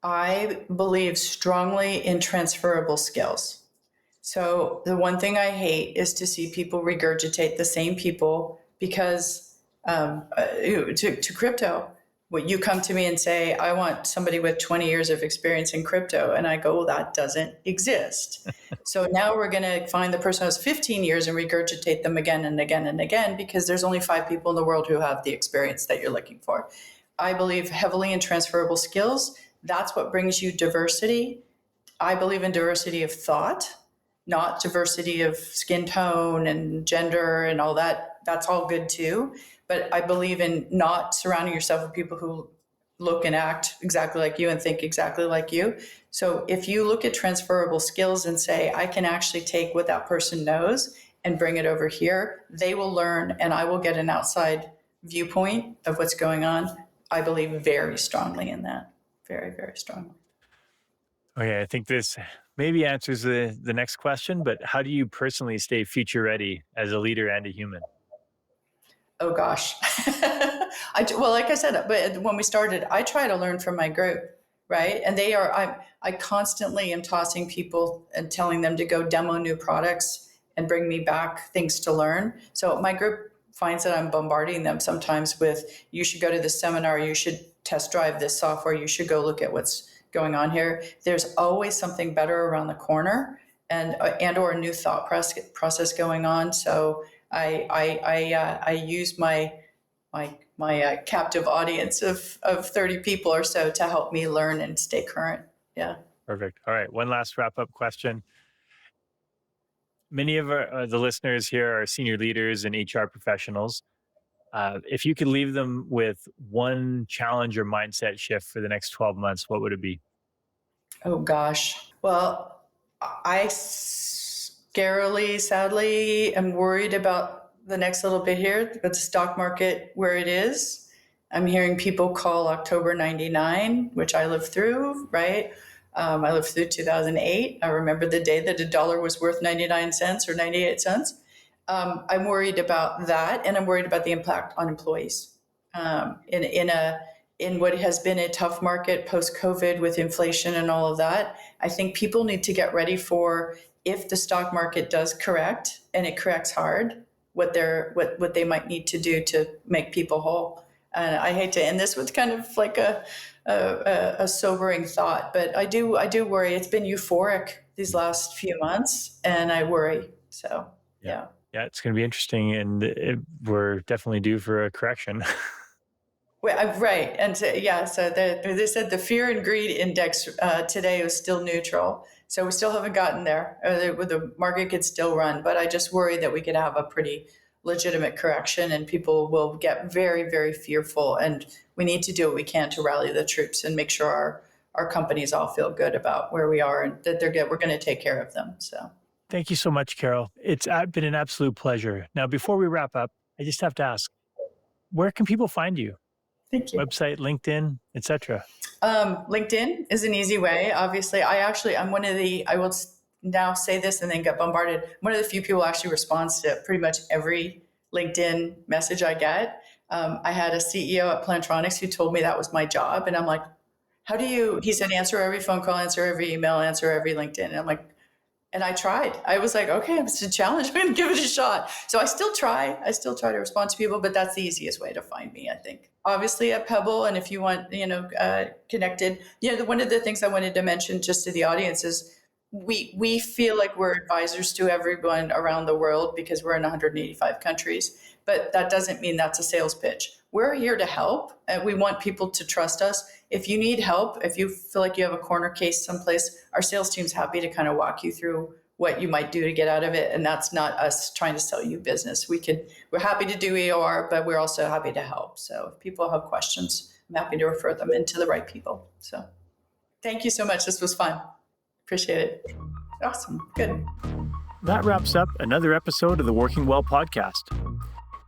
I believe strongly in transferable skills. So the one thing I hate is to see people regurgitate the same people because to crypto, when you come to me and say, I want somebody with 20 years of experience in crypto, and I go, well, that doesn't exist. So now we're going to find the person who has 15 years and regurgitate them again and again and again because there's only 5 people in the world who have the experience that you're looking for. I believe heavily in transferable skills. That's what brings you diversity. I believe in diversity of thought, not diversity of skin tone and gender and all that. That's all good too. But I believe in not surrounding yourself with people who look and act exactly like you and think exactly like you. So if you look at transferable skills and say, I can actually take what that person knows and bring it over here, they will learn and I will get an outside viewpoint of what's going on. I believe very strongly in that. Very, very strongly. Okay, I think this maybe answers the next question, but how do you personally stay future ready as a leader and a human? Oh gosh. Well, like I said, but when we started, I try to learn from my group, right? And I constantly am tossing people and telling them to go demo new products and bring me back things to learn. So my group finds that I'm bombarding them sometimes with, you should go to this seminar, you should test drive this software, you should go look at what's going on here. There's always something better around the corner and or a new thought process going on. So I use my captive audience of 30 people or so to help me learn and stay current. Yeah. Perfect. All right. One last wrap up question. Many of the listeners here are senior leaders and HR professionals. If you could leave them with one challenge or mindset shift for the next 12 months, what would it be? Oh gosh. Well, I scarily, sadly, am worried about the next little bit here, with the stock market where it is. I'm hearing people call October 99, which I lived through, right? I lived through 2008. I remember the day that a dollar was worth 99 cents or 98 cents. I'm worried about that, and I'm worried about the impact on employees in what has been a tough market post-COVID with inflation and all of that. I think people need to get ready for, if the stock market does correct, and it corrects hard, what they might need to do to make people whole. And I hate to end this with kind of like a sobering thought, but I do worry. It's been euphoric these last few months, and I worry. So yeah. Yeah, it's going to be interesting, and we're definitely due for a correction. Well, right. And so, they said the fear and greed index today was still neutral. So we still haven't gotten there. The market could still run, but I just worry that we could have a pretty legitimate correction and people will get very, very fearful. And we need to do what we can to rally the troops and make sure our companies all feel good about where we are and that we're going to take care of them. So thank you so much, Carol. It's been an absolute pleasure. Now, before we wrap up, I just have to ask, where can people find you? Thank you. Website, LinkedIn, etc. LinkedIn is an easy way. Obviously, I'm one of the, I will now say this and then get bombarded. One of the few people who actually responds to pretty much every LinkedIn message I get. I had a CEO at Plantronics who told me that was my job. And I'm like, he said, answer every phone call, answer every email, answer every LinkedIn. And I'm like, and I tried. I was like, okay, it's a challenge. I'm going to give it a shot. So I still try to respond to people, but that's the easiest way to find me, I think. Obviously at Pebble, and if you want, connected, one of the things I wanted to mention just to the audience is we feel like we're advisors to everyone around the world because we're in 185 countries, but that doesn't mean that's a sales pitch. We're here to help, and we want people to trust us. If you need help, if you feel like you have a corner case someplace, our sales team's happy to kind of walk you through what you might do to get out of it. And that's not us trying to sell you business. We're happy to do EOR, but we're also happy to help. So if people have questions, I'm happy to refer them into the right people. So thank you so much. This was fun. Appreciate it. Awesome. Good. That wraps up another episode of the Working Well podcast.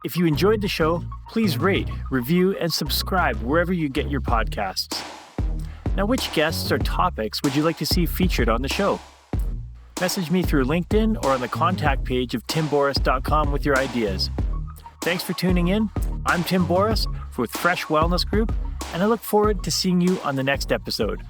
If you enjoyed the show, please rate, review, and subscribe wherever you get your podcasts. Now, which guests or topics would you like to see featured on the show? Message me through LinkedIn or on the contact page of timborys.com with your ideas. Thanks for tuning in. I'm Tim Borys with Fresh Wellness Group, and I look forward to seeing you on the next episode.